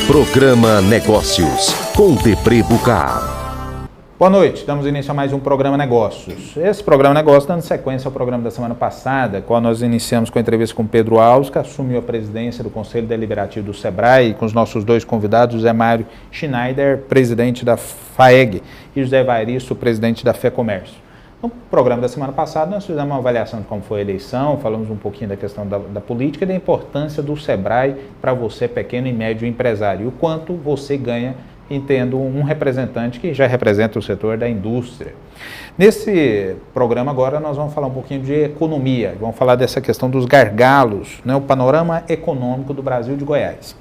Programa Negócios, com Debré Bucar. Boa noite, damos início a mais um Programa Negócios. Esse Programa Negócios dando sequência ao programa da semana passada, qual nós iniciamos com a entrevista com Pedro Alves, que assumiu a presidência do Conselho Deliberativo do Sebrae, com os nossos dois convidados, José Mário Schneider, presidente da FAEG, e José Evaristo, presidente da FEComércio. No programa da semana passada, nós fizemos uma avaliação de como foi a eleição, falamos um pouquinho da questão da política e da importância do Sebrae para você, pequeno e médio empresário, e o quanto você ganha em tendo um representante que já representa o setor da indústria. Nesse programa agora nós vamos falar um pouquinho de economia, vamos falar dessa questão dos gargalos, né, o panorama econômico do Brasil de Goiás.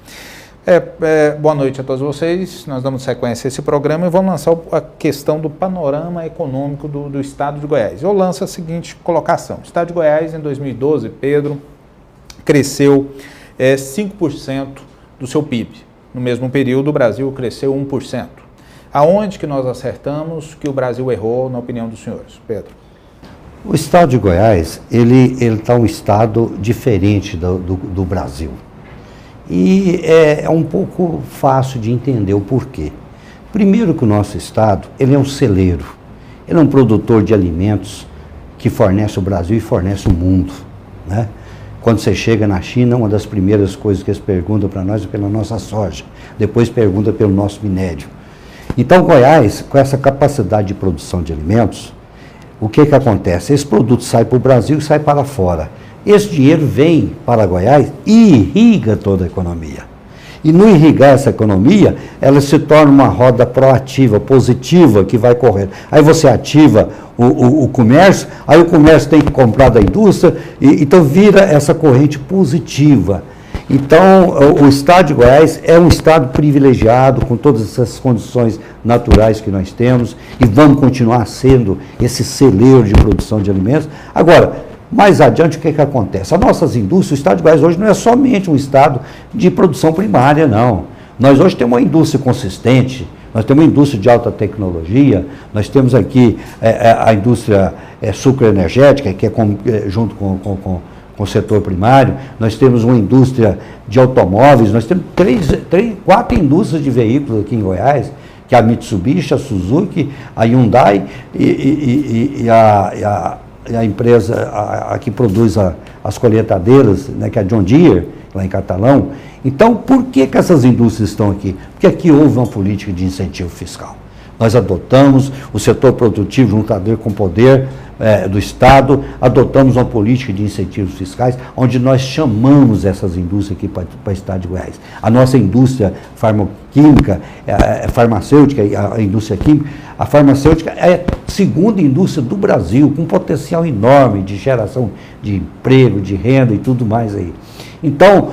Boa noite a todos vocês, nós damos sequência a esse programa e vamos lançar a questão do panorama econômico do estado de Goiás. Eu lanço a seguinte colocação: o estado de Goiás em 2012, Pedro, cresceu 5% do seu PIB. No mesmo período o Brasil cresceu 1%. Aonde que nós acertamos que o Brasil errou, na opinião dos senhores? Pedro. O estado de Goiás, ele está um estado diferente do Brasil. E é um pouco fácil de entender o porquê. Primeiro que o nosso estado, ele é um celeiro, ele é um produtor de alimentos que fornece o Brasil e fornece o mundo, né? Quando você chega na China, uma das primeiras coisas que eles perguntam para nós é pela nossa soja, depois pergunta pelo nosso minério. Então Goiás, com essa capacidade de produção de alimentos, o que acontece? Esse produto sai para o Brasil e sai para fora. Esse dinheiro vem para Goiás e irriga toda a economia. E no irrigar essa economia, ela se torna uma roda proativa, positiva, que vai correndo. Aí você ativa o comércio, aí o comércio tem que comprar da indústria, então vira essa corrente positiva. Então, o estado de Goiás é um estado privilegiado, com todas essas condições naturais que nós temos, e vamos continuar sendo esse celeiro de produção de alimentos. Agora, mais adiante, o que acontece? As nossas indústrias, o estado de Goiás hoje não é somente um estado de produção primária, não. Nós hoje temos uma indústria consistente, nós temos uma indústria de alta tecnologia, nós temos aqui a indústria sucroenergética, que é junto com o setor primário, nós temos uma indústria de automóveis, nós temos quatro indústrias de veículos aqui em Goiás, que é a Mitsubishi, a Suzuki, a Hyundai e a empresa a que produz as colheitadeiras, né, que é a John Deere, lá em Catalão. Então, por que essas indústrias estão aqui? Porque aqui houve uma política de incentivo fiscal. Nós adotamos o setor produtivo juntador com o poder do Estado, adotamos uma política de incentivos fiscais, onde nós chamamos essas indústrias aqui para o estado de Goiás. A nossa indústria farmaquímica, farmacêutica, a indústria química, a farmacêutica é a segunda indústria do Brasil, com um potencial enorme de geração de emprego, de renda e tudo mais aí. Então,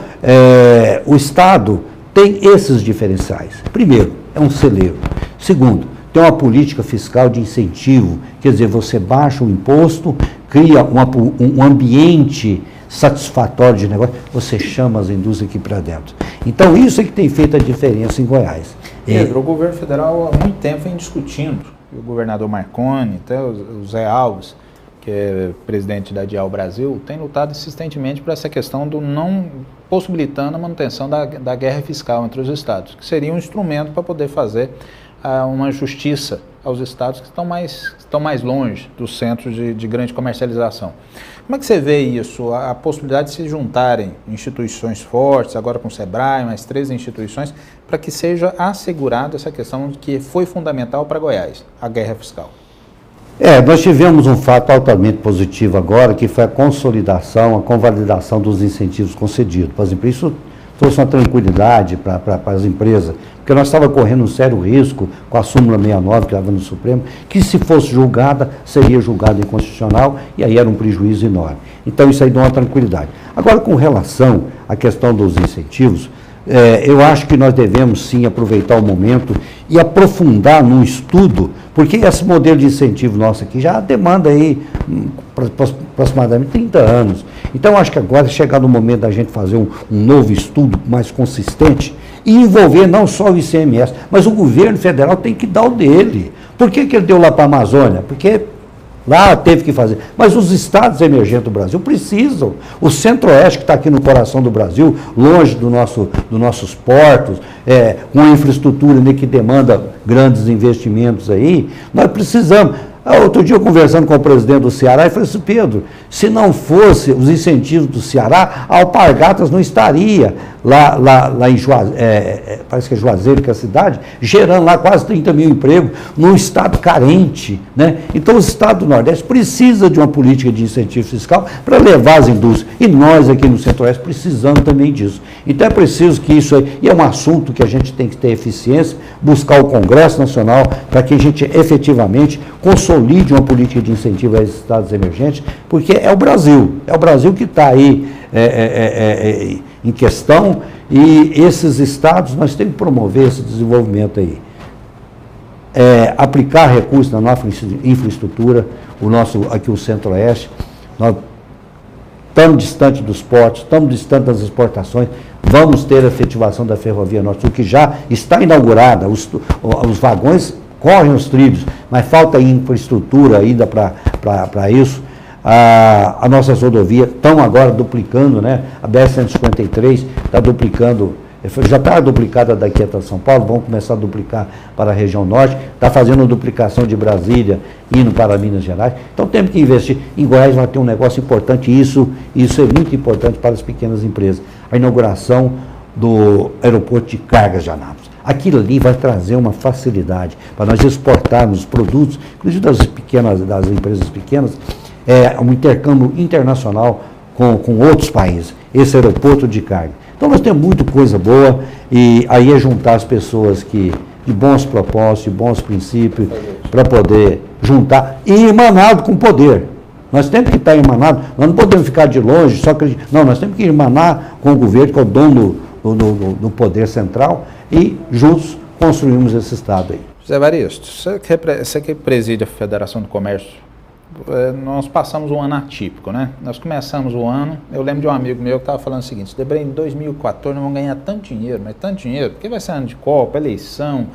o Estado tem esses diferenciais. Primeiro, é um celeiro. Segundo, tem uma política fiscal de incentivo, quer dizer, você baixa o imposto, cria um ambiente satisfatório de negócio, você chama as indústrias aqui para dentro. Então, isso é que tem feito a diferença em Goiás. Pedro, o governo federal há muito tempo vem discutindo, o governador Marconi, até o Zé Alves, que é presidente da Dial Brasil, tem lutado insistentemente por essa questão do não possibilitando a manutenção da guerra fiscal entre os estados, que seria um instrumento para poder fazer uma justiça aos estados que estão mais longe dos centros de grande comercialização. Como é que você vê isso, a possibilidade de se juntarem instituições fortes, agora com o Sebrae, mais 13 instituições, para que seja assegurada essa questão que foi fundamental para Goiás, a guerra fiscal? Nós tivemos um fato altamente positivo agora, que foi a consolidação, a convalidação dos incentivos concedidos. Por exemplo, isso trouxe uma tranquilidade para as empresas, porque nós estávamos correndo um sério risco com a súmula 69 que estava no Supremo, que se fosse julgada, seria julgada inconstitucional, e aí era um prejuízo enorme. Então isso aí dá uma tranquilidade. Agora, com relação à questão dos incentivos, eu acho que nós devemos sim aproveitar o momento e aprofundar num estudo, porque esse modelo de incentivo nosso aqui já demanda aí aproximadamente 30 anos. Então, acho que agora é chegar no momento da gente fazer um novo estudo mais consistente e envolver não só o ICMS, mas o governo federal tem que dar o dele. Por que ele deu lá para a Amazônia? Porque Lá teve que fazer. Mas os estados emergentes do Brasil precisam. O Centro-Oeste, que está aqui no coração do Brasil, longe dos nossos portos, com a infraestrutura que demanda grandes investimentos aí, nós precisamos. Outro dia, eu conversando com o presidente do Ceará, ele falou assim: Pedro, se não fosse os incentivos do Ceará, a Alpargatas não estaria lá em Juazeiro, parece que é Juazeiro, que é a cidade, gerando lá quase 30 mil empregos, num estado carente, né? Então, o estado do Nordeste precisa de uma política de incentivo fiscal para levar as indústrias. E nós, aqui no Centro-Oeste, precisamos também disso. Então, é preciso que isso aí, e é um assunto que a gente tem que ter eficiência, buscar o Congresso Nacional para que a gente efetivamente consolide uma política de incentivo aos estados emergentes, porque é o Brasil que está aí em questão, e esses estados, nós temos que promover esse desenvolvimento aí. Aplicar recursos na nossa infraestrutura, aqui o Centro-Oeste, nós estamos distante dos portos, estamos distante das exportações, vamos ter a efetivação da Ferrovia Norte-Sul, que já está inaugurada, os vagões correm os trilhos, mas falta infraestrutura ainda para isso. As nossas rodovias estão agora duplicando, né? A BR-153 está duplicando, já está duplicada daqui até São Paulo, vamos começar a duplicar para a região norte, está fazendo duplicação de Brasília, indo para Minas Gerais. Então temos que investir. Em Goiás vai ter um negócio importante, e isso é muito importante para as pequenas empresas. A inauguração do aeroporto de cargas de Anápolis. Aquilo ali vai trazer uma facilidade para nós exportarmos produtos, inclusive das empresas pequenas, um intercâmbio internacional com outros países, esse aeroporto de carga. Então nós temos muita coisa boa, e aí é juntar as pessoas de bons propósitos, de bons princípios, para poder juntar, e irmanado com poder. Nós temos que estar irmanado, nós não podemos ficar de longe, não, nós temos que irmanar com o governo, que é o dono do poder central, e juntos construímos esse Estado aí. José Evaristo, você que preside a Federação do Comércio, nós passamos um ano atípico, né? Nós começamos o ano, eu lembro de um amigo meu que estava falando o seguinte: Debré, em 2014 nós vamos ganhar tanto dinheiro, mas tanto dinheiro, porque vai ser ano de Copa, eleição,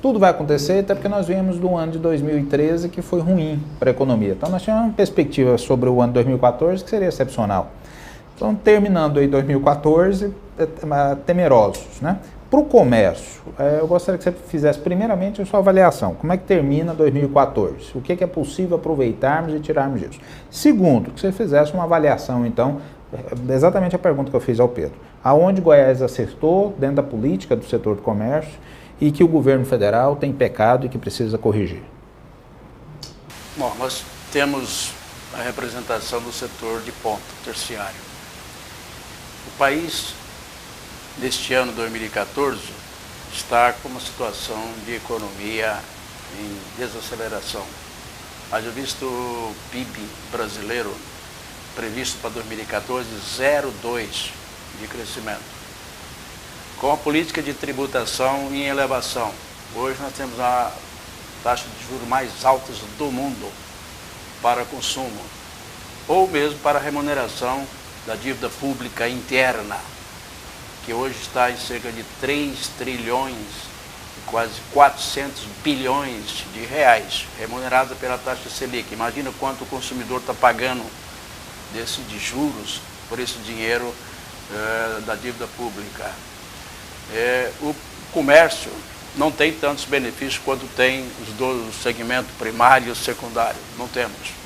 tudo vai acontecer, até porque nós viemos do ano de 2013 que foi ruim para a economia. Então nós tínhamos uma perspectiva sobre o ano de 2014 que seria excepcional. Então, terminando aí 2014, temerosos, né? Para o comércio, eu gostaria que você fizesse primeiramente a sua avaliação. Como é que termina 2014? O que é possível aproveitarmos e tirarmos disso? Segundo, que você fizesse uma avaliação, então, exatamente a pergunta que eu fiz ao Pedro. Aonde Goiás acertou dentro da política do setor do comércio e que o governo federal tem pecado e que precisa corrigir? Bom, nós temos a representação do setor de ponta, terciário. O país, neste ano 2014, está com uma situação de economia em desaceleração. Haja visto o PIB brasileiro previsto para 2014, 0,2% de crescimento. Com a política de tributação em elevação. Hoje nós temos a taxa de juros mais altas do mundo para consumo, ou mesmo para remuneração da dívida pública interna, que hoje está em cerca de 3 trilhões, quase 400 bilhões de reais, remunerada pela taxa Selic. Imagina quanto o consumidor está pagando de juros por esse dinheiro da dívida pública. O comércio não tem tantos benefícios quanto tem os do segmento primário e secundário. Não temos.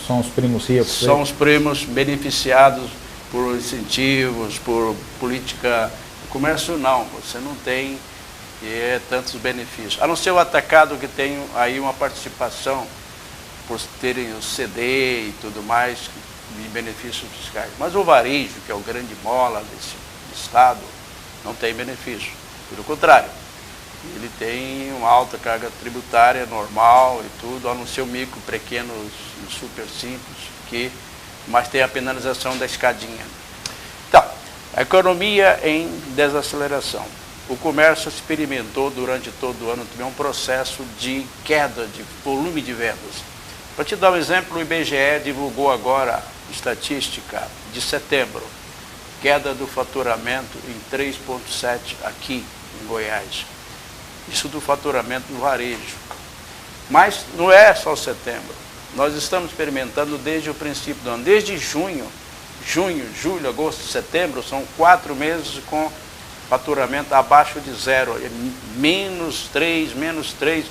São os primos ricos? São os primos beneficiados por incentivos, por política. O comércio não, você não tem tantos benefícios. A não ser o atacado, que tem aí uma participação por terem o CD e tudo mais, de benefícios fiscais. Mas o varejo, que é o grande mola desse Estado, não tem benefício. Pelo contrário, ele tem uma alta carga tributária normal e tudo, a não ser o micro, pequenos e super simples, mas tem a penalização da escadinha. Então, a economia em desaceleração. O comércio experimentou durante todo o ano também um processo de queda de volume de vendas. Para te dar um exemplo, o IBGE divulgou agora estatística de setembro, queda do faturamento em 3,7% aqui em Goiás. Isso do faturamento no varejo. Mas não é só setembro. nós estamos experimentando desde o princípio do ano, desde junho, julho, agosto, setembro, são 4 meses com faturamento abaixo de zero, -3,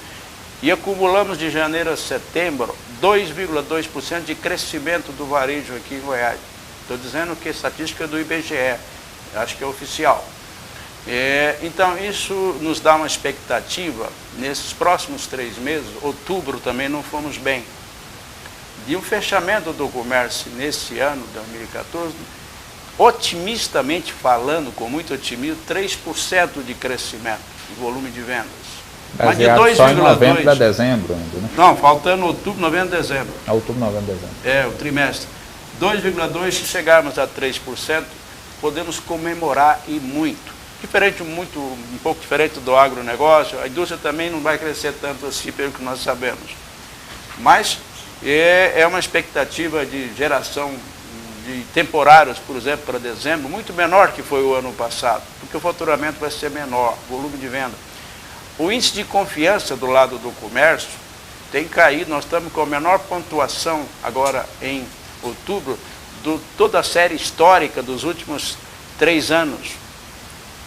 e acumulamos de janeiro a setembro 2,2% de crescimento do varejo aqui em Goiás. Estou dizendo que é estatística do IBGE, acho que é oficial. Então isso nos dá uma expectativa, nesses próximos 3 meses, outubro também não fomos bem, de um fechamento do comércio nesse ano, 2014, otimistamente falando, com muito otimismo, 3% de crescimento de volume de vendas. Mas de 2,2%. Só em novembro a dezembro ainda, né? Não, faltando outubro, novembro, dezembro. Outubro, novembro, dezembro. O trimestre. 2,2%, se chegarmos a 3%, podemos comemorar e muito. Um pouco diferente do agronegócio, a indústria também não vai crescer tanto assim, pelo que nós sabemos. Mas é uma expectativa de geração de temporários, por exemplo, para dezembro, muito menor que foi o ano passado, porque o faturamento vai ser menor, volume de venda. O índice de confiança do lado do comércio tem caído, nós estamos com a menor pontuação agora em outubro, de toda a série histórica dos últimos 3 anos.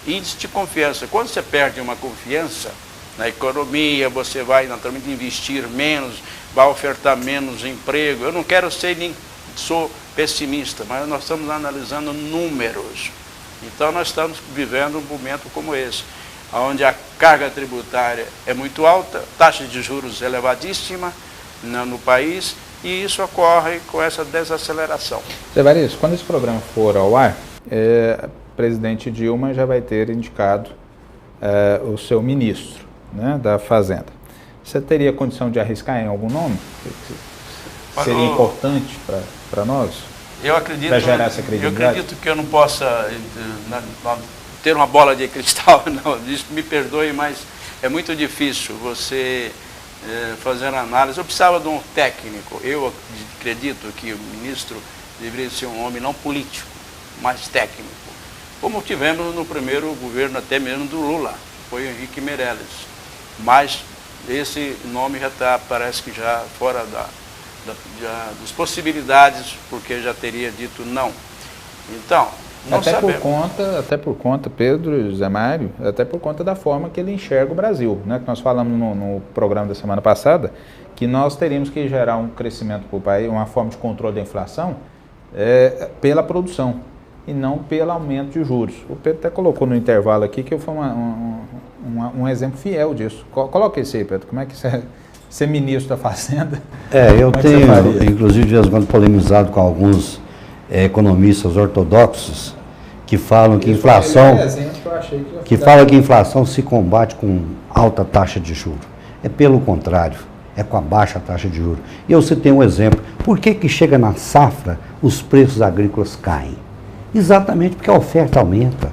Índice de confiança. Quando você perde uma confiança na economia, você vai naturalmente investir menos, vai ofertar menos emprego. Eu não quero ser nem sou pessimista, mas nós estamos analisando números. Então nós estamos vivendo um momento como esse, onde a carga tributária é muito alta, taxa de juros elevadíssima no país, e isso ocorre com essa desaceleração. Zé Varisto, quando esse programa for ao ar, o presidente Dilma já vai ter indicado o seu ministro, né, da Fazenda. Você teria condição de arriscar em algum nome? Que seria importante para nós? Eu acredito, para gerar essa credibilidade? Eu acredito que eu não possa ter uma bola de cristal, não, isso me perdoe, mas é muito difícil você fazer análise. Eu precisava de um técnico. Eu acredito que o ministro deveria ser um homem não político, mas técnico, como tivemos no primeiro governo, até mesmo do Lula, foi o Henrique Meirelles. Mas esse nome já está, parece que já fora das possibilidades, porque já teria dito não. Então, não sabemos. Até por conta, Pedro e Zé Mário, até por conta da forma que ele enxerga o Brasil, né? Que nós falamos no programa da semana passada, que nós teríamos que gerar um crescimento para o país, uma forma de controle da inflação, pela produção, e não pelo aumento de juros. O Pedro até colocou no intervalo aqui que foi um exemplo fiel disso. Coloca esse aí, Pedro, como é que ser ministro da Fazenda? Eu tenho, inclusive, de vez em quando polemizado com alguns economistas ortodoxos que falam que inflação se combate com alta taxa de juros. É pelo contrário, é com a baixa taxa de juros. E eu citei um exemplo. Por que chega na safra os preços agrícolas caem? Exatamente porque a oferta aumenta.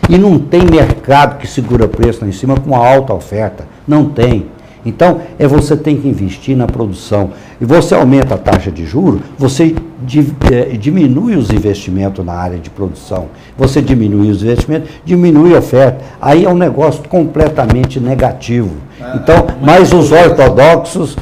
E não tem mercado que segura preço lá em cima com uma alta oferta. Não tem. Então, você tem que investir na produção. E você aumenta a taxa de juros, você diminui os investimentos na área de produção. Você diminui os investimentos, diminui a oferta. Aí é um negócio completamente negativo. Então, mas os ortodoxos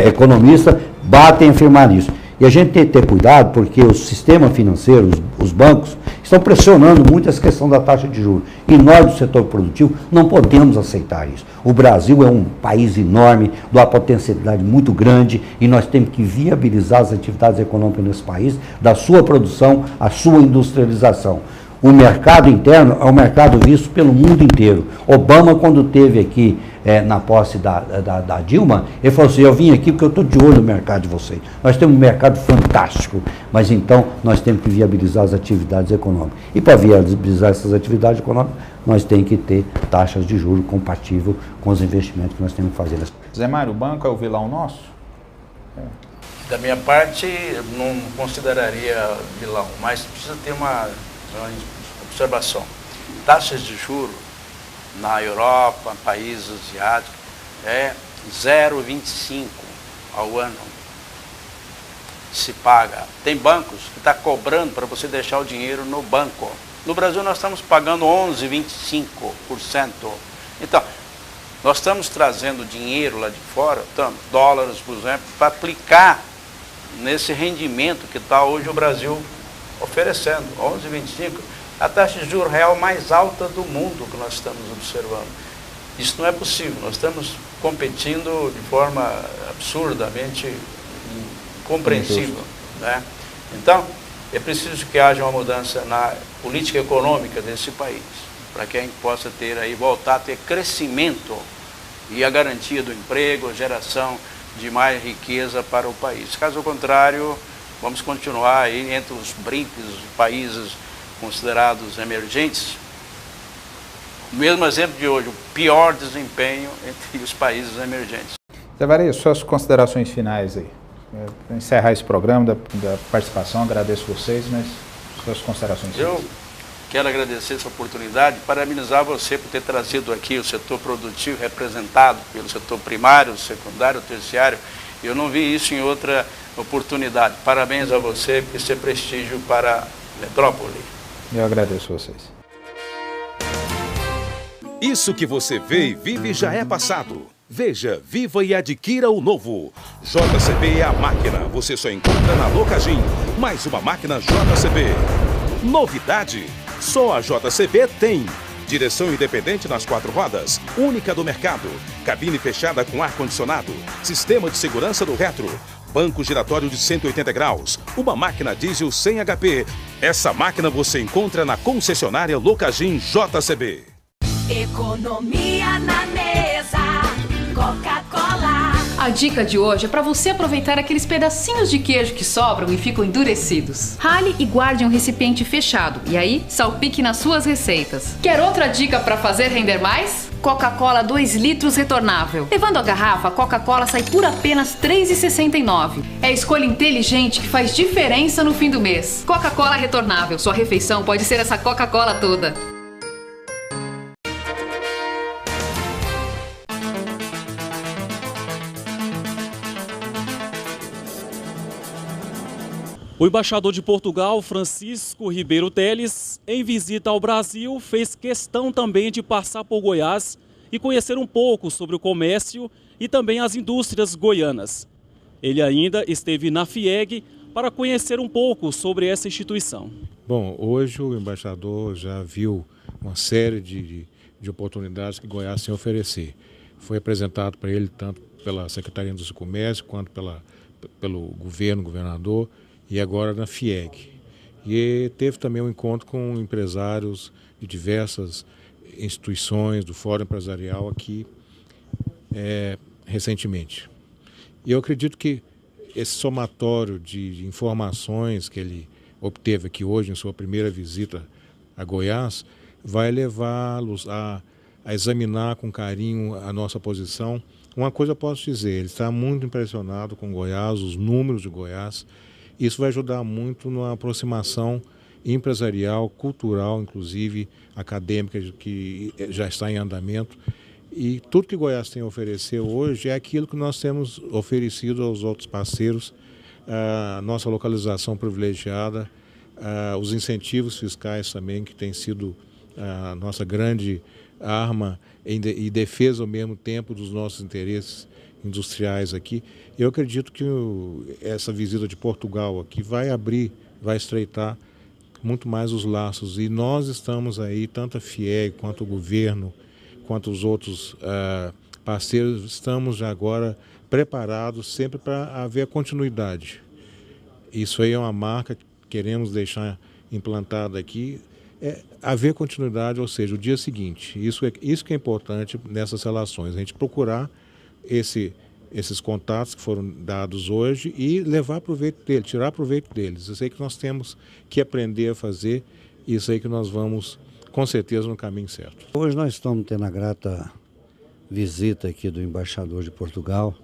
economistas batem em afirmar isso. E a gente tem que ter cuidado, porque o sistema financeiro, os bancos, estão pressionando muito essa questão da taxa de juros. E nós, do setor produtivo, não podemos aceitar isso. O Brasil é um país enorme, de uma potencialidade muito grande, e nós temos que viabilizar as atividades econômicas nesse país, da sua produção à sua industrialização. O mercado interno é um mercado visto pelo mundo inteiro. Obama, quando esteve aqui na posse da Dilma, ele falou assim, eu vim aqui porque eu estou de olho no mercado de vocês. Nós temos um mercado fantástico, mas então nós temos que viabilizar as atividades econômicas. E para viabilizar essas atividades econômicas, nós temos que ter taxas de juros compatíveis com os investimentos que nós temos que fazer. Zé Mário, o banco é o vilão nosso? Da minha parte, não consideraria vilão, mas precisa ter uma observação. Taxas de juros na Europa, países asiáticos, 0,25 ao ano se paga. Tem bancos que estão cobrando para você deixar o dinheiro no banco. No Brasil nós estamos pagando 11,25%. Então, nós estamos trazendo dinheiro lá de fora, dólares, por exemplo, para aplicar nesse rendimento que está hoje o Brasil oferecendo, 11,25%, a taxa de juros real mais alta do mundo que nós estamos observando. Isso não é possível, nós estamos competindo de forma absurdamente incompreensível, né? Então, é preciso que haja uma mudança na política econômica desse país, para que a gente possa ter aí, voltar a ter crescimento e a garantia do emprego, a geração de mais riqueza para o país. Caso contrário, vamos continuar aí entre os brincos países considerados emergentes. O mesmo exemplo de hoje, o pior desempenho entre os países emergentes. Zé Varia, suas considerações finais aí. Para encerrar esse programa da participação, agradeço vocês, mas suas considerações finais. Eu quero agradecer essa oportunidade, parabenizar você por ter trazido aqui o setor produtivo representado pelo setor primário, secundário, terciário. Eu não vi isso em outra oportunidade. Parabéns a você por esse prestígio para a metrópole. Eu agradeço vocês. Isso que você vê e vive já é passado. Veja, viva e adquira o novo. JCB é a máquina. Você só encontra na Locagin. Mais uma máquina JCB. Novidade. Só a JCB tem. Direção independente nas 4 rodas. Única do mercado. Cabine fechada com ar-condicionado. Sistema de segurança do retro. Banco giratório de 180 graus. Uma máquina diesel sem HP. Essa máquina você encontra na concessionária Locagin JCB. Economia na mesa, Coca-Cola. A dica de hoje é para você aproveitar aqueles pedacinhos de queijo que sobram e ficam endurecidos. Rale e guarde em um recipiente fechado e aí salpique nas suas receitas. Quer outra dica para fazer render mais? Coca-Cola 2 litros retornável. Levando a garrafa, a Coca-Cola sai por apenas R$ 3,69. É a escolha inteligente que faz diferença no fim do mês. Coca-Cola retornável. Sua refeição pode ser essa Coca-Cola toda. O embaixador de Portugal, Francisco Ribeiro Teles, em visita ao Brasil, fez questão também de passar por Goiás e conhecer um pouco sobre o comércio e também as indústrias goianas. Ele ainda esteve na FIEG para conhecer um pouco sobre essa instituição. Bom, hoje o embaixador já viu uma série de oportunidades que Goiás tem a oferecer. Foi apresentado para ele tanto pela Secretaria de Comércio quanto pelo governador, e agora na FIEG. E teve também um encontro com empresários de diversas instituições do Fórum Empresarial aqui recentemente. E eu acredito que esse somatório de informações que ele obteve aqui hoje em sua primeira visita a Goiás vai levá-los a examinar com carinho a nossa posição. Uma coisa eu posso dizer, ele está muito impressionado com Goiás, os números de Goiás. Isso vai ajudar muito na aproximação empresarial, cultural, inclusive acadêmica, que já está em andamento. E tudo que Goiás tem a oferecer hoje é aquilo que nós temos oferecido aos outros parceiros, a nossa localização privilegiada, os incentivos fiscais também, que tem sido a nossa grande arma e defesa ao mesmo tempo dos nossos interesses industriais aqui. Eu acredito que essa visita de Portugal aqui vai estreitar muito mais os laços, e nós estamos aí, tanto a FIEG quanto o governo, quanto os outros parceiros, estamos já agora preparados sempre para haver continuidade. Isso aí é uma marca que queremos deixar implantada aqui, haver continuidade, ou seja, o dia seguinte. Isso que é importante nessas relações, a gente procurar esses contatos que foram dados hoje e levar proveito deles, tirar proveito deles. Isso aí que nós temos que aprender a fazer, isso aí que nós vamos, com certeza, no caminho certo. Hoje nós estamos tendo a grata visita aqui do embaixador de Portugal.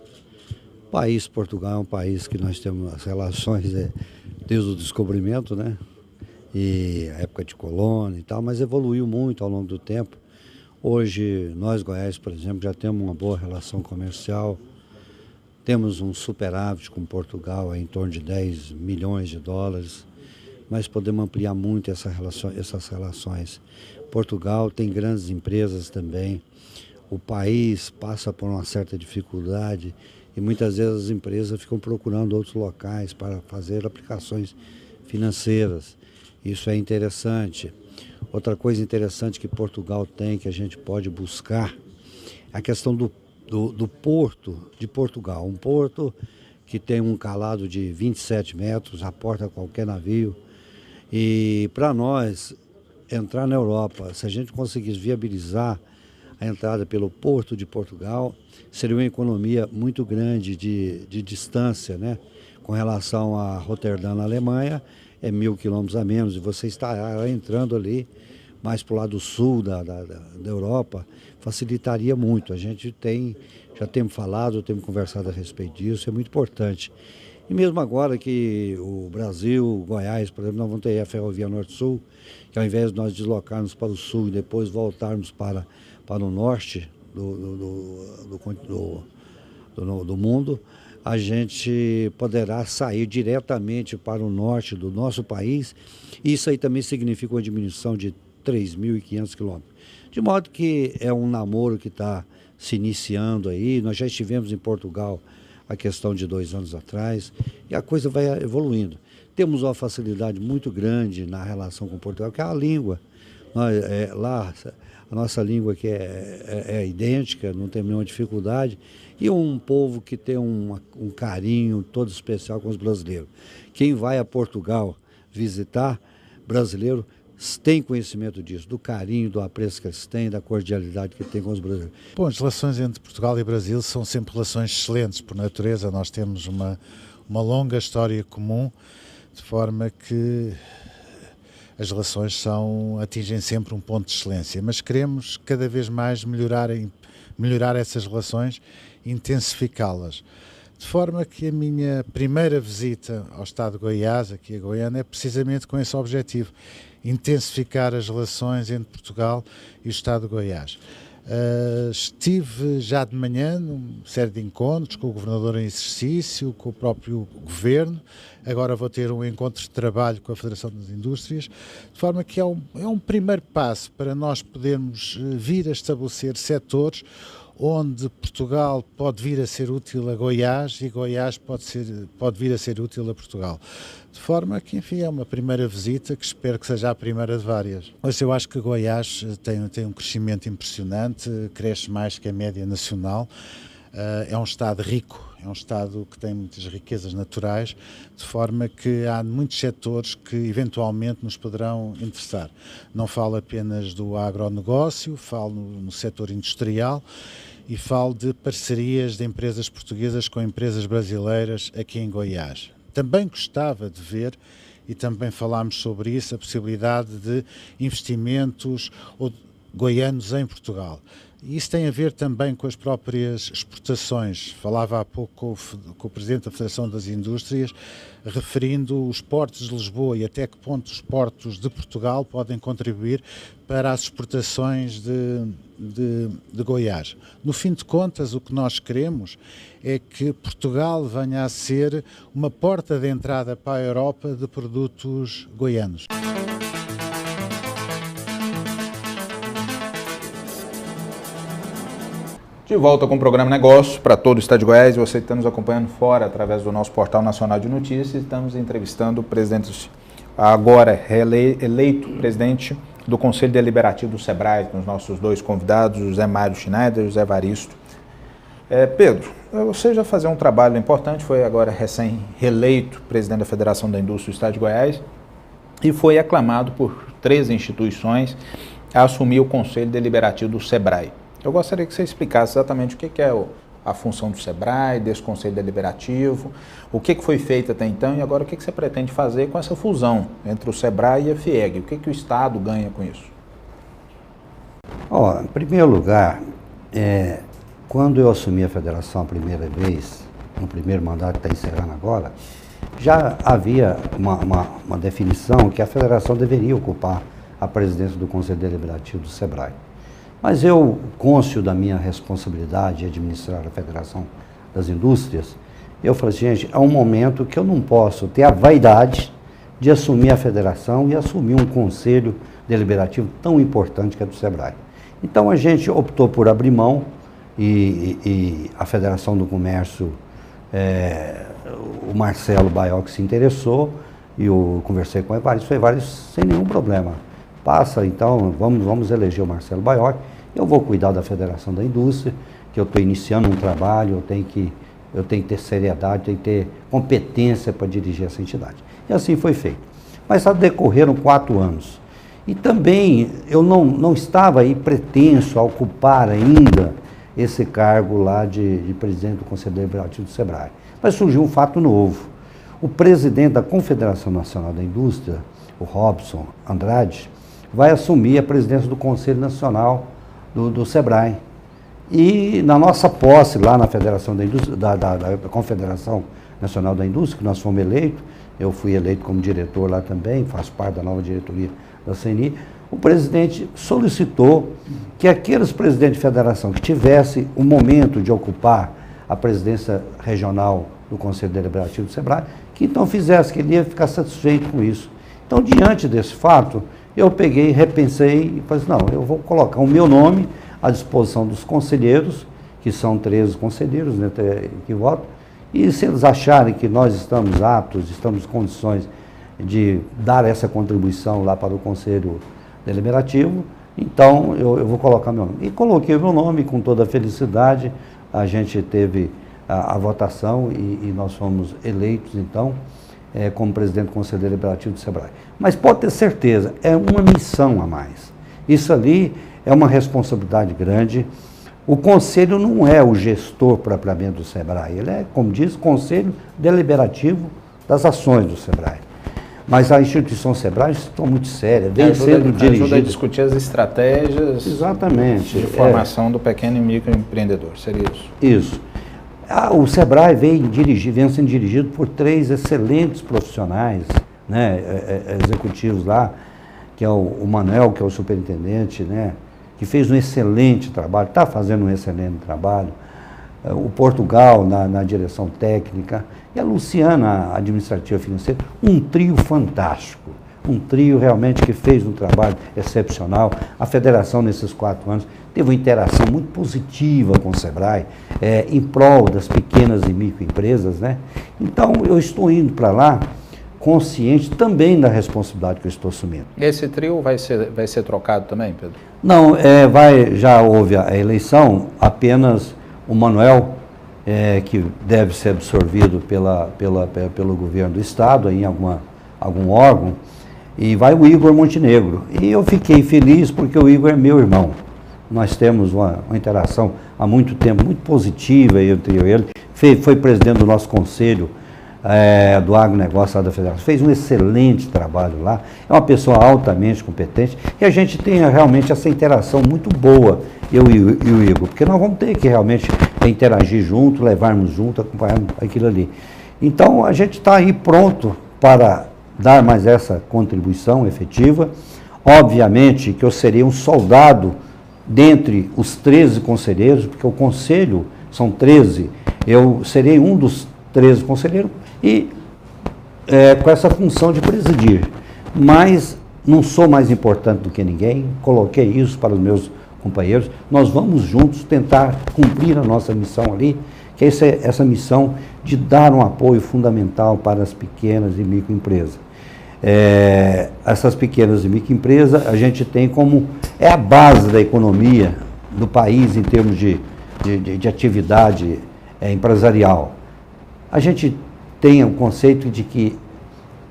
Portugal é um país que nós temos as relações desde o descobrimento, né? E a época de colônia e tal, mas evoluiu muito ao longo do tempo. Hoje, nós, Goiás, por exemplo, já temos uma boa relação comercial, temos um superávit com Portugal em torno de 10 milhões de dólares, mas podemos ampliar muito essas relações. Portugal tem grandes empresas também, o país passa por uma certa dificuldade e muitas vezes as empresas ficam procurando outros locais para fazer aplicações financeiras. Isso é interessante. Outra coisa interessante que Portugal tem, que a gente pode buscar, é a questão do porto de Portugal. Um porto que tem um calado de 27 metros, aporta qualquer navio. E para nós entrar na Europa, se a gente conseguisse viabilizar a entrada pelo porto de Portugal, seria uma economia muito grande de distância, né? Com relação a Roterdã, na Alemanha, é 1.000 quilômetros a menos, e você está entrando ali mais para o lado sul da Europa, facilitaria muito. A gente já temos falado, temos conversado a respeito disso, é muito importante. E mesmo agora que o Brasil, Goiás, por exemplo, nós vamos ter a Ferrovia Norte-Sul, que ao invés de nós deslocarmos para o sul e depois voltarmos para o norte do mundo, a gente poderá sair diretamente para o norte do nosso país. Isso aí também significa uma diminuição de 3.500 quilômetros. De modo que é um namoro que está se iniciando aí. Nós já estivemos em Portugal a questão de 2 anos atrás, e a coisa vai evoluindo. Temos uma facilidade muito grande na relação com Portugal, que é a língua. Lá, a nossa língua aqui é idêntica, não tem nenhuma dificuldade, e um povo que tem um carinho todo especial com os brasileiros. Quem vai a Portugal visitar, brasileiro, tem conhecimento disso, do carinho, do apreço que eles têm, da cordialidade que tem com os brasileiros. Bom, as relações entre Portugal e Brasil são sempre relações excelentes por natureza. Nós temos uma longa história comum, de forma que as relações atingem sempre um ponto de excelência, mas queremos cada vez mais melhorar essas relações, intensificá-las. De forma que a minha primeira visita ao estado de Goiás, aqui a Goiânia, é precisamente com esse objetivo: intensificar as relações entre Portugal e o estado de Goiás. Estive já de manhã numa série de encontros com o governador em exercício, com o próprio governo. Agora vou ter um encontro de trabalho com a Federação das Indústrias, de forma que é um primeiro passo para nós podermos vir a estabelecer setores onde Portugal pode vir a ser útil a Goiás e Goiás pode vir a ser útil a Portugal. De forma que, enfim, é uma primeira visita que espero que seja a primeira de várias. Mas eu acho que Goiás tem um crescimento impressionante, cresce mais que a média nacional. É um estado rico, é um estado que tem muitas riquezas naturais, de forma que há muitos setores que eventualmente nos poderão interessar. Não falo apenas do agronegócio, falo no setor industrial e falo de parcerias de empresas portuguesas com empresas brasileiras aqui em Goiás. Também gostava de ver, e também falámos sobre isso, a possibilidade de investimentos goianos em Portugal. E isso tem a ver também com as próprias exportações. Falava há pouco com o Presidente da Federação das Indústrias, referindo os portos de Lisboa e até que ponto os portos de Portugal podem contribuir para as exportações de Goiás. No fim de contas, o que nós queremos é que Portugal venha a ser uma porta de entrada para a Europa de produtos goianos. De volta com o programa Negócios para todo o estado de Goiás. Você que está nos acompanhando fora através do nosso portal nacional de notícias, estamos entrevistando o presidente, agora eleito presidente do Conselho Deliberativo do SEBRAE, com os nossos 2 convidados, José Mário Schneider e José Evaristo. Pedro, você já fazia um trabalho importante, foi agora recém-reeleito presidente da Federação da Indústria do estado de Goiás e foi aclamado por 13 instituições a assumir o Conselho Deliberativo do SEBRAE. Eu gostaria que você explicasse exatamente o que é a função do SEBRAE, desse Conselho Deliberativo, o que foi feito até então e agora o que você pretende fazer com essa fusão entre o SEBRAE e a FIEG. O que o Estado ganha com isso? Em primeiro lugar, quando eu assumi a federação a primeira vez, no primeiro mandato que está encerrando agora, já havia uma definição que a federação deveria ocupar a presidência do Conselho Deliberativo do SEBRAE. Mas eu, cônscio da minha responsabilidade de administrar a Federação das Indústrias, eu falei, gente, é um momento que eu não posso ter a vaidade de assumir a federação e assumir um conselho deliberativo tão importante que é do SEBRAE. Então a gente optou por abrir mão e a Federação do Comércio, o Marcelo Baioc se interessou, e eu conversei com o Evaristo sem nenhum problema. Passa, então, vamos eleger o Marcelo Baioc, eu vou cuidar da Federação da Indústria, que eu estou iniciando um trabalho, eu tenho que ter seriedade, tenho que ter competência para dirigir essa entidade. E assim foi feito. Mas decorreram 4 anos. E também eu não estava aí pretenso a ocupar ainda esse cargo lá de presidente do Conselho Deliberativo do SEBRAE. Mas surgiu um fato novo. O presidente da Confederação Nacional da Indústria, o Robson Andrade, vai assumir a presidência do Conselho Nacional do SEBRAE. E na nossa posse lá na Federação da Indústria, da Confederação Nacional da Indústria, que nós fomos eleitos, eu fui eleito como diretor lá também, faço parte da nova diretoria da CNI, o presidente solicitou que aqueles presidentes de federação que tivessem o momento de ocupar a presidência regional do Conselho Deliberativo do SEBRAE, que então fizesse, que ele ia ficar satisfeito com isso. Então, diante desse fato, eu peguei, repensei e falei assim, não, eu vou colocar o meu nome à disposição dos conselheiros, que são 13 conselheiros, né, que votam, e se eles acharem que nós estamos aptos, estamos em condições de dar essa contribuição lá para o Conselho Deliberativo, então eu vou colocar meu nome. E coloquei o meu nome com toda a felicidade, a gente teve a votação e nós fomos eleitos, então, como presidente do Conselho Deliberativo do SEBRAE. Mas pode ter certeza, é uma missão a mais. Isso ali é uma responsabilidade grande. O Conselho não é o gestor propriamente do SEBRAE, ele é, como diz, Conselho Deliberativo das ações do SEBRAE. Mas a instituição SEBRAE está muito séria, vem sendo dirigida. Ajuda a discutir as estratégias exatamente, de formação do pequeno e microempreendedor, seria isso? Isso. O SEBRAE vem sendo dirigido por 3 excelentes profissionais, né, executivos lá, que é o Manuel, que é o superintendente, né, que fez um excelente trabalho, está fazendo um excelente trabalho, o Portugal na direção técnica, e a Luciana, administrativa financeira, um trio fantástico, um trio realmente que fez um trabalho excepcional. A federação, nesses 4 anos, teve uma interação muito positiva com o SEBRAE, em prol das pequenas e microempresas, né? Então, eu estou indo para lá consciente também da responsabilidade que eu estou assumindo. Esse trio vai ser trocado também, Pedro? Não, já houve a eleição, apenas o Manuel, que deve ser absorvido pelo governo do Estado, em algum órgão, e vai o Igor Montenegro. E eu fiquei feliz porque o Igor é meu irmão. Nós temos uma interação há muito tempo, muito positiva entre eu e ele. Foi presidente do nosso conselho do agronegócio lá da Federação, fez um excelente trabalho lá, é uma pessoa altamente competente, e a gente tem realmente essa interação muito boa, eu e o Igor, porque nós vamos ter que realmente interagir junto, levarmos junto, acompanharmos aquilo ali. Então, a gente está aí pronto para dar mais essa contribuição efetiva. Obviamente que eu serei um soldado dentre os 13 conselheiros, porque o conselho são 13, eu serei um dos 13 conselheiros, e com essa função de presidir. Mas não sou mais importante do que ninguém, coloquei isso para os meus companheiros, nós vamos juntos tentar cumprir a nossa missão ali, que é essa missão de dar um apoio fundamental para as pequenas e microempresas. Essas pequenas e microempresas a gente tem como, a base da economia do país em termos de atividade empresarial. A gente tem o conceito de que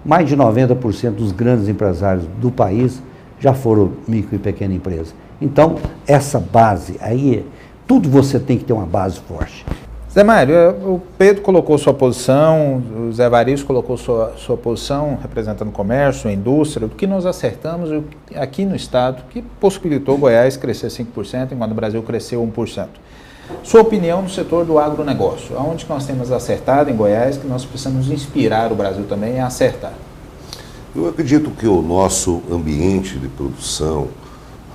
mais de 90% dos grandes empresários do país já foram micro e pequena empresa. Então, essa base, aí, tudo você tem que ter uma base forte. Zé Mário, o Pedro colocou sua posição, o Zé Evaristo colocou sua posição, representando o comércio, a indústria, o que nós acertamos aqui no Estado, que possibilitou Goiás crescer 5%, enquanto o Brasil cresceu 1%. Sua opinião no setor do agronegócio, aonde que nós temos acertado em Goiás, que nós precisamos inspirar o Brasil também a acertar? Eu acredito que o nosso ambiente de produção,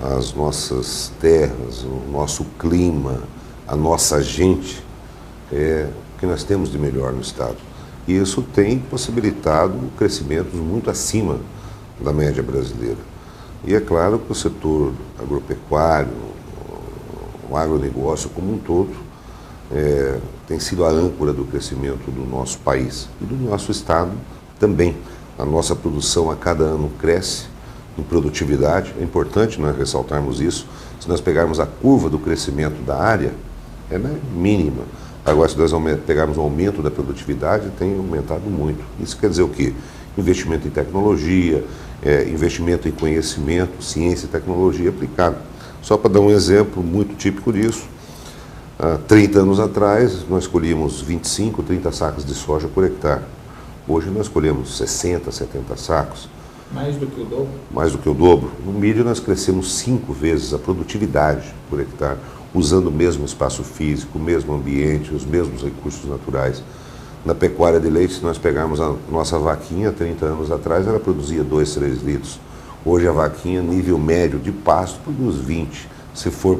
as nossas terras, o nosso clima, a nossa gente, é o que nós temos de melhor no Estado. E isso tem possibilitado crescimentos muito acima da média brasileira. E é claro que o setor agropecuário, o agronegócio como um todo tem sido a âncora do crescimento do nosso país e do nosso estado também. A nossa produção a cada ano cresce em produtividade, é importante nós ressaltarmos isso. Se nós pegarmos a curva do crescimento da área, ela é mínima. Agora, se nós pegarmos o aumento da produtividade, tem aumentado muito. Isso quer dizer o quê? Investimento em tecnologia, investimento em conhecimento, ciência e tecnologia aplicada. Só para dar um exemplo muito típico disso, há 30 anos atrás, nós colhíamos 25, 30 sacos de soja por hectare. Hoje nós colhemos 60, 70 sacos. Mais do que o dobro? Mais do que o dobro. No milho nós crescemos 5 vezes a produtividade por hectare, usando o mesmo espaço físico, o mesmo ambiente, os mesmos recursos naturais. Na pecuária de leite, se nós pegarmos a nossa vaquinha, 30 anos atrás, ela produzia 2, 3 litros. Hoje a vaquinha, nível médio de pasto, produz 20. Se for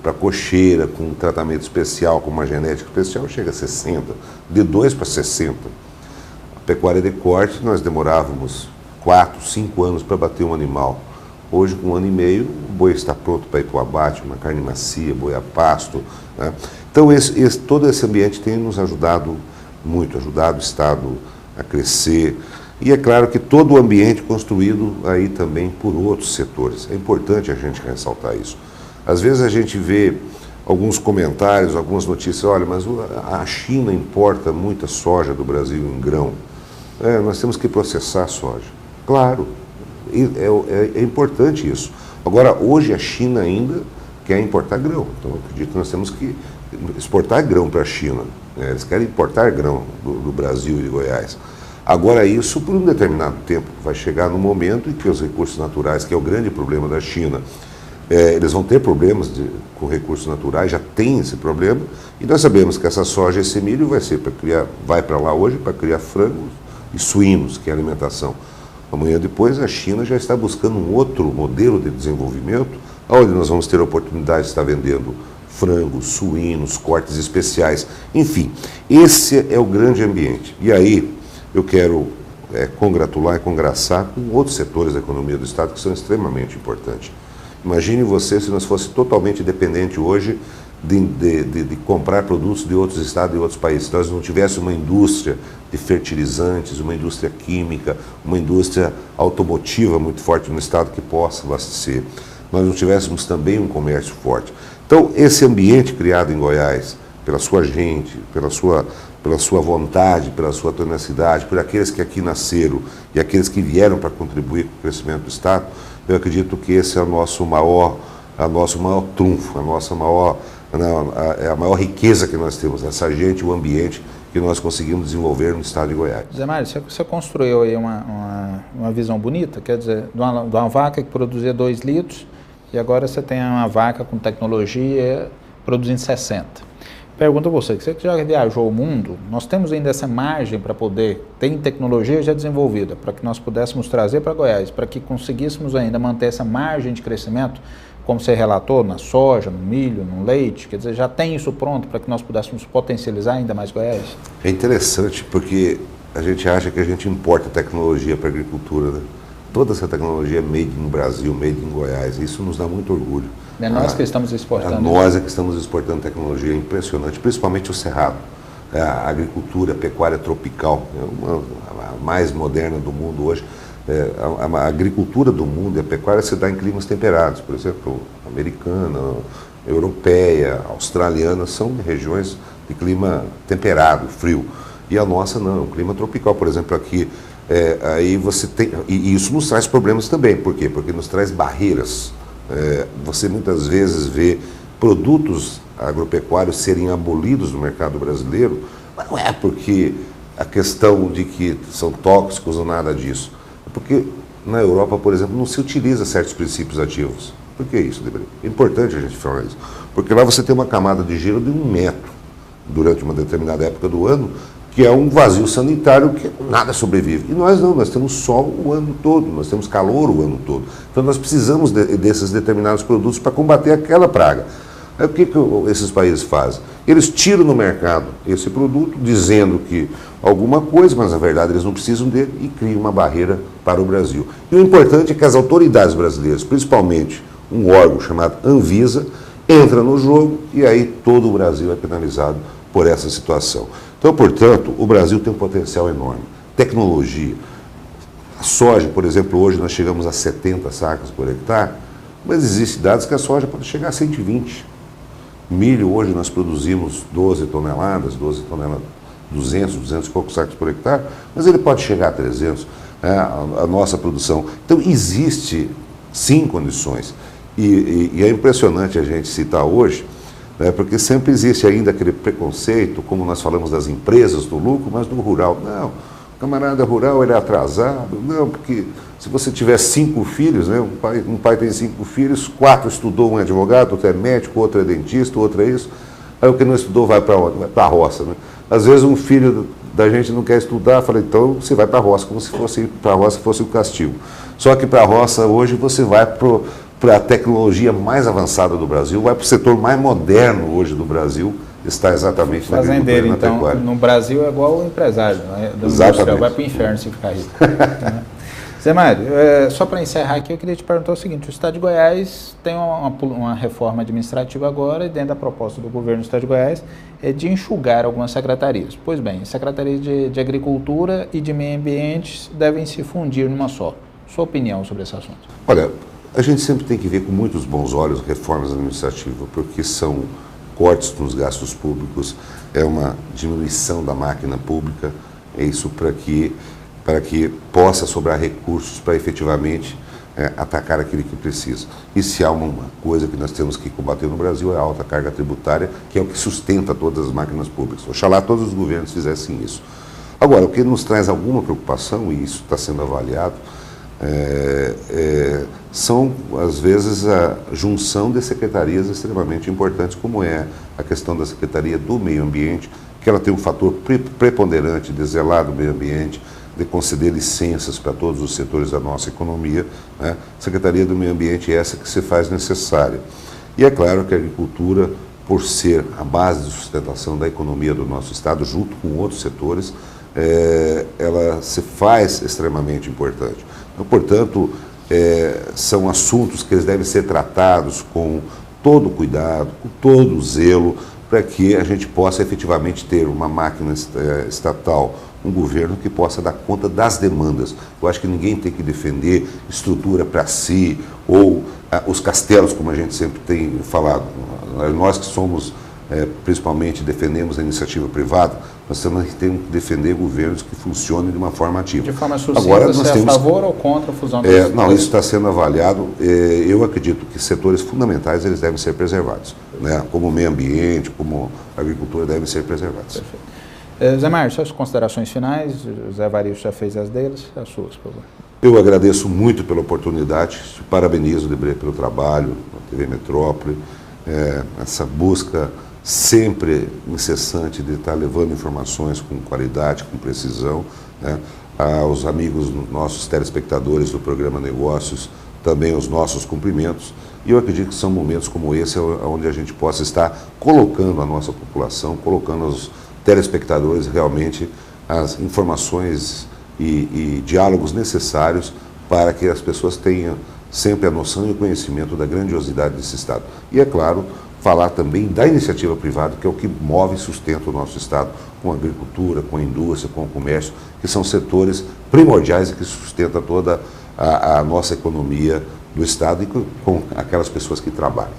para cocheira, com um tratamento especial, com uma genética especial, chega a 60. De 2 para 60. A pecuária de corte, nós demorávamos 4, 5 anos para bater um animal. Hoje, com 1 ano e meio, o boi está pronto para ir para o abate, uma carne macia, boi a pasto. Né? Então, todo esse ambiente tem nos ajudado muito, ajudado o Estado a crescer. E é claro que todo o ambiente construído aí também por outros setores. É importante a gente ressaltar isso. Às vezes a gente vê alguns comentários, algumas notícias, olha, mas a China importa muita soja do Brasil em grão. Nós temos que processar a soja. Claro, é importante isso. Agora, hoje a China ainda quer importar grão. Então, eu acredito que nós temos que exportar grão para a China. Eles querem importar grão do Brasil e de Goiás. Agora, isso por um determinado tempo. Vai chegar no momento em que os recursos naturais, que é o grande problema da China, eles vão ter problemas com recursos naturais, já tem esse problema, e nós sabemos que essa soja, esse milho vai para lá hoje para criar frangos e suínos, que é a alimentação. Amanhã depois a China já está buscando um outro modelo de desenvolvimento, onde nós vamos ter a oportunidade de estar vendendo frangos, suínos, cortes especiais, enfim, esse é o grande ambiente. E aí eu quero congratular e congraçar com outros setores da economia do Estado que são extremamente importantes. Imagine você se nós fosse totalmente dependente hoje de comprar produtos de outros estados e outros países. Se nós não tivéssemos uma indústria de fertilizantes, uma indústria química, uma indústria automotiva muito forte no estado que possa abastecer. Nós não tivéssemos também um comércio forte. Então, esse ambiente criado em Goiás, pela sua gente, pela sua vontade, pela sua tenacidade, por aqueles que aqui nasceram e aqueles que vieram para contribuir com o crescimento do estado, eu acredito que esse é o nosso maior trunfo, a maior riqueza que nós temos, essa gente, o ambiente que nós conseguimos desenvolver no estado de Goiás. Zé Mário, você construiu aí uma visão bonita, quer dizer, de uma vaca que produzia 2 litros e agora você tem uma vaca com tecnologia produzindo 60. Pergunto a você, que você já viajou o mundo, nós temos ainda essa margem para poder, tem tecnologia já desenvolvida, para que nós pudéssemos trazer para Goiás, para que conseguíssemos ainda manter essa margem de crescimento, como você relatou, na soja, no milho, no leite, quer dizer, já tem isso pronto para que nós pudéssemos potencializar ainda mais Goiás? É interessante porque a gente acha que a gente importa tecnologia para a agricultura, né? Toda essa tecnologia é made in Brasil, made in Goiás, e isso nos dá muito orgulho. É nós que estamos exportando. Nós é que estamos exportando tecnologia impressionante, principalmente o cerrado. A agricultura, a pecuária tropical, a mais moderna do mundo hoje. A agricultura do mundo e a pecuária se dá em climas temperados, por exemplo, americana, europeia, australiana, são regiões de clima temperado, frio. E a nossa não, é um clima tropical, por exemplo, aqui. Aí você tem, e isso nos traz problemas também, por quê? Porque nos traz barreiras. Você muitas vezes vê produtos agropecuários serem abolidos no mercado brasileiro, mas não é porque a questão de que são tóxicos ou nada disso. É porque na Europa, por exemplo, não se utiliza certos princípios ativos. Por que isso, Debré? É importante a gente falar isso. Porque lá você tem uma camada de gelo de 1 metro durante uma determinada época do ano, que é um vazio sanitário que nada sobrevive. E nós não, nós temos sol o ano todo, nós temos calor o ano todo. Então nós precisamos desses determinados produtos para combater aquela praga. Aí o que esses países fazem? Eles tiram no mercado esse produto, dizendo que alguma coisa, mas na verdade eles não precisam dele, e criam uma barreira para o Brasil. E o importante é que as autoridades brasileiras, principalmente um órgão chamado Anvisa, entra no jogo e aí todo o Brasil é penalizado por essa situação. Então, portanto, o Brasil tem um potencial enorme. Tecnologia. A soja, por exemplo, hoje nós chegamos a 70 sacas por hectare, mas existem dados que a soja pode chegar a 120. Milho, hoje nós produzimos 12 toneladas, 200 e poucos sacos por hectare, mas ele pode chegar a 300, a nossa produção. Então, existe sim condições. E é impressionante a gente citar hoje, né, porque sempre existe ainda aquele preconceito, como nós falamos das empresas do lucro, mas do rural. Não, o camarada rural ele é atrasado. Não, porque se você tiver 5 filhos, né, um pai tem 5 filhos, 4 estudou, um é advogado, outro é médico, outro é dentista, outro é isso. Aí o que não estudou vai para onde? Vai para a roça. Né? Às vezes um filho da gente não quer estudar, fala, então você vai para a roça, como se fosse para a roça fosse o castigo. Só que para a roça hoje você vai para a tecnologia mais avançada do Brasil, vai para o setor mais moderno hoje do Brasil, está exatamente na agricultura e na pecuária. No Brasil é igual o empresário, né? Exatamente. Vai para o inferno se ficar rico. Zé Mário, só para encerrar aqui, eu queria te perguntar o seguinte: o Estado de Goiás tem uma reforma administrativa agora, e dentro da proposta do governo do Estado de Goiás é de enxugar algumas secretarias. Pois bem, secretarias de Agricultura e de Meio Ambiente devem se fundir numa só. Sua opinião sobre esse assunto? Olha, a gente sempre tem que ver com muitos bons olhos reformas administrativas, porque são cortes nos gastos públicos, é uma diminuição da máquina pública, é isso para que possa sobrar recursos para efetivamente atacar aquele que precisa. E se há uma coisa que nós temos que combater no Brasil é a alta carga tributária, que é o que sustenta todas as máquinas públicas. Oxalá todos os governos fizessem isso. Agora, o que nos traz alguma preocupação, e isso está sendo avaliado, são, às vezes, a junção de secretarias extremamente importantes, como é a questão da Secretaria do Meio Ambiente, que ela tem um fator preponderante de zelar do meio ambiente, de conceder licenças para todos os setores da nossa economia, né? Secretaria do Meio Ambiente é essa que se faz necessária. E é claro que a agricultura, por ser a base de sustentação da economia do nosso Estado, junto com outros setores, ela se faz extremamente importante. Então, portanto, são assuntos que eles devem ser tratados com todo cuidado, com todo zelo, para que a gente possa efetivamente ter uma máquina estatal, um governo que possa dar conta das demandas. Eu acho que ninguém tem que defender estrutura para si ou os castelos, como a gente sempre tem falado. Nós que somos, principalmente, defendemos a iniciativa privada, nós temos que defender governos que funcionem de uma forma ativa. De forma sucinta, agora, nós você temos... é a favor ou contra a fusão? Não, isso está sendo avaliado. Eu acredito que setores fundamentais eles devem ser preservados, né? Como o meio ambiente, como a agricultura devem ser preservados. Perfeito. Zé Mário, suas considerações finais, o Zé Varilson já fez as deles, as suas, por favor. Eu agradeço muito pela oportunidade, parabenizo o Debré pelo trabalho, a TV Metrópole, essa busca sempre incessante de estar levando informações com qualidade, com precisão, né? Aos amigos, nossos telespectadores do programa Negócios, também os nossos cumprimentos. E eu acredito que são momentos como esse onde a gente possa estar colocando a nossa população, colocando os telespectadores realmente as informações e diálogos necessários para que as pessoas tenham sempre a noção e o conhecimento da grandiosidade desse Estado. E, é claro, falar também da iniciativa privada, que é o que move e sustenta o nosso Estado, com a agricultura, com a indústria, com o comércio, que são setores primordiais e que sustentam toda a nossa economia do Estado e com aquelas pessoas que trabalham.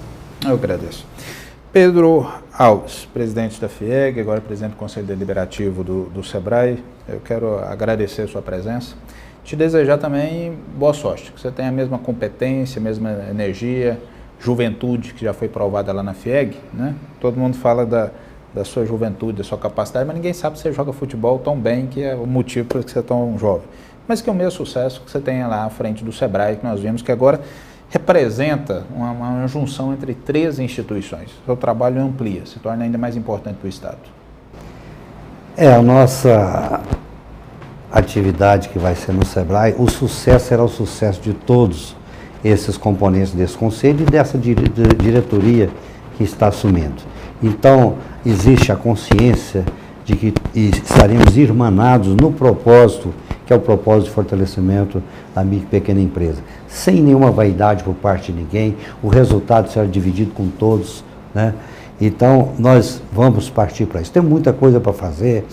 Eu agradeço. Pedro Alves, presidente da FIEG, agora presidente do Conselho Deliberativo do SEBRAE, eu quero agradecer a sua presença, te desejar também boa sorte, que você tenha a mesma competência, a mesma energia, juventude que já foi provada lá na FIEG, né? Todo mundo fala da sua juventude, da sua capacidade, mas ninguém sabe se você joga futebol tão bem, que é o motivo por que você é tão jovem. Mas que é o mesmo sucesso que você tem lá à frente do SEBRAE, que nós vimos que agora representa uma junção entre 3 instituições. O seu trabalho amplia, se torna ainda mais importante para o Estado. A nossa atividade que vai ser no SEBRAE, o sucesso será o sucesso de todos esses componentes desse conselho e dessa diretoria que está assumindo. Então, existe a consciência de que estaremos irmanados no propósito que é o propósito de fortalecimento da micro e pequena empresa. Sem nenhuma vaidade por parte de ninguém, o resultado será dividido com todos, né? Então, nós vamos partir para isso. Tem muita coisa para fazer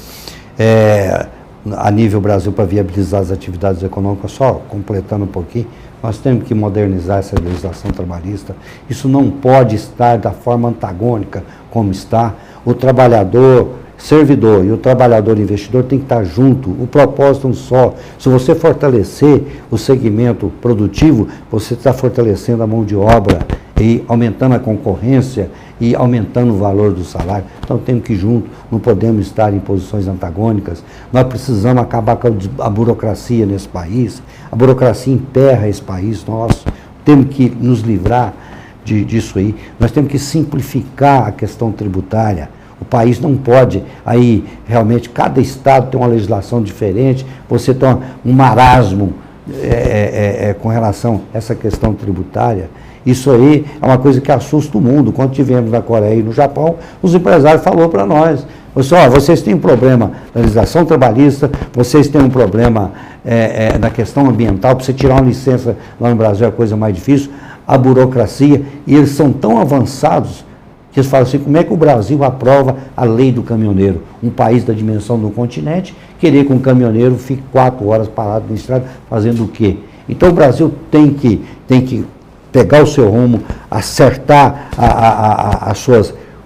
a nível Brasil para viabilizar as atividades econômicas, só completando um pouquinho. Nós temos que modernizar essa legislação trabalhista. Isso não pode estar da forma antagônica como está. O trabalhador servidor e o trabalhador investidor tem que estar junto. O propósito é um só. Se você fortalecer o segmento produtivo, você está fortalecendo a mão de obra e aumentando a concorrência e aumentando o valor do salário. Então temos que ir junto, não podemos estar em posições antagônicas. Nós precisamos acabar com a burocracia nesse país. A burocracia emperra esse país nosso. Temos que nos livrar disso aí. Nós temos que simplificar a questão tributária. O país não pode, aí realmente cada estado tem uma legislação diferente, você tem um marasmo com relação a essa questão tributária. Isso aí é uma coisa que assusta o mundo. Quando estivemos na Coreia e no Japão, os empresários falaram para nós, vocês têm um problema na legislação trabalhista, vocês têm um problema na questão ambiental, para você tirar uma licença lá no Brasil é a coisa mais difícil, a burocracia, e eles são tão avançados que eles falam assim, como é que o Brasil aprova a lei do caminhoneiro? Um país da dimensão do continente, querer que um caminhoneiro fique 4 horas parado na estrada, fazendo o quê? Então o Brasil tem que pegar o seu rumo, acertar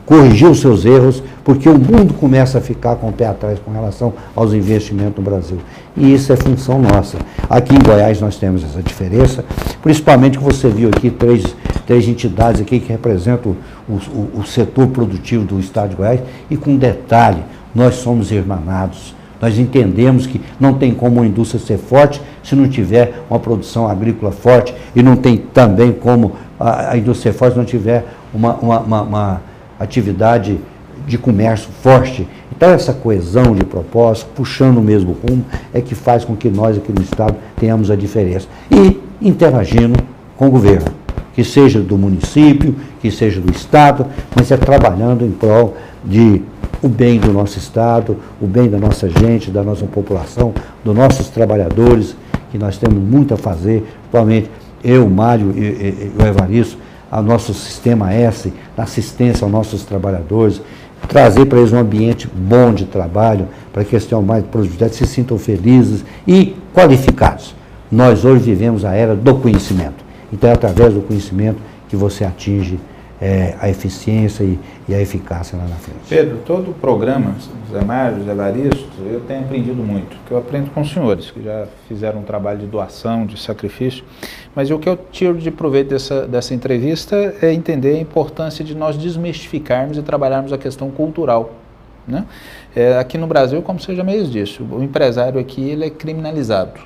corrigir os seus erros, porque o mundo começa a ficar com o pé atrás com relação aos investimentos no Brasil. E isso é função nossa. Aqui em Goiás nós temos essa diferença, principalmente que você viu aqui três entidades aqui que representam o setor produtivo do estado de Goiás, e com detalhe, nós somos irmanados. Nós entendemos que não tem como a indústria ser forte se não tiver uma produção agrícola forte, e não tem também como a indústria ser forte se não tiver uma atividade de comércio forte. Então essa coesão de propósito, puxando o mesmo rumo, é que faz com que nós aqui no estado tenhamos a diferença. E interagindo com o governo, que seja do município, que seja do estado, mas trabalhando em prol de o bem do nosso estado, o bem da nossa gente, da nossa população, dos nossos trabalhadores, que nós temos muito a fazer, principalmente eu, o Mário e o Evaristo, ao nosso sistema S, da assistência aos nossos trabalhadores, trazer para eles um ambiente bom de trabalho, para que eles tenham mais produtividade, se sintam felizes e qualificados. Nós hoje vivemos a era do conhecimento. Então é através do conhecimento que você atinge a eficiência e a eficácia lá na frente. Pedro, todo o programa, Zé Mário, Zé Evaristo, eu tenho aprendido muito, que eu aprendo com os senhores, que já fizeram um trabalho de doação, de sacrifício, mas o que eu tiro de proveito dessa entrevista é entender a importância de nós desmistificarmos e trabalharmos a questão cultural, né? Aqui no Brasil, como você já mesmo disse, o empresário aqui ele é criminalizado,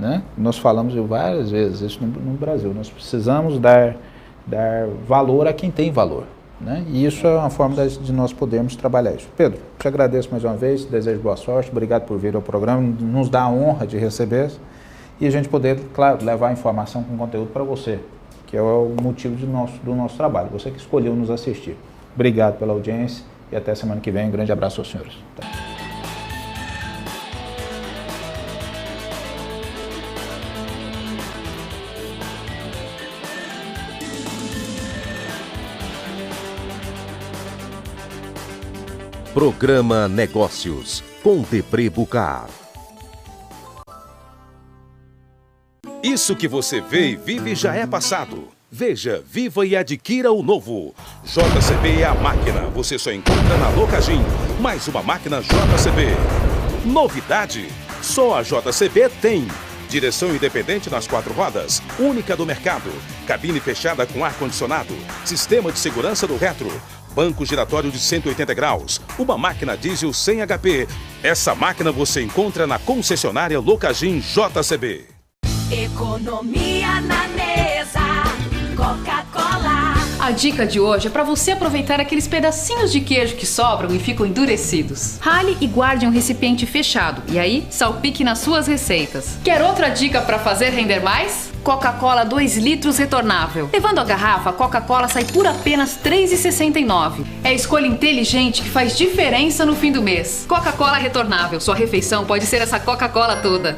né? Nós falamos várias vezes isso no Brasil, nós precisamos dar valor a quem tem valor, né? E isso é uma forma de nós podermos trabalhar isso. Pedro, te agradeço mais uma vez, desejo boa sorte, obrigado por vir ao programa, nos dá a honra de receber e a gente poder, claro, levar a informação com conteúdo para você, que é o motivo do nosso trabalho, você que escolheu nos assistir. Obrigado pela audiência e até semana que vem, um grande abraço aos senhores. Programa Negócios, com Debré Bucar. Isso que você vê e vive já é passado. Veja, viva e adquira o novo. JCB é a máquina. Você só encontra na Locagin. Mais uma máquina JCB. Novidade, só a JCB tem. Direção independente nas 4 rodas, única do mercado. Cabine fechada com ar-condicionado. Sistema de segurança do retro. Banco giratório de 180 graus, uma máquina diesel 100 HP. Essa máquina você encontra na concessionária Locagin JCB. Economia na mesa, Coca-Cola. A dica de hoje é para você aproveitar aqueles pedacinhos de queijo que sobram e ficam endurecidos. Rale e guarde um recipiente fechado e aí salpique nas suas receitas. Quer outra dica para fazer render mais? Coca-Cola 2 litros retornável. Levando a garrafa, a Coca-Cola sai por apenas R$ 3,69. É a escolha inteligente que faz diferença no fim do mês. Coca-Cola retornável. Sua refeição pode ser essa Coca-Cola toda.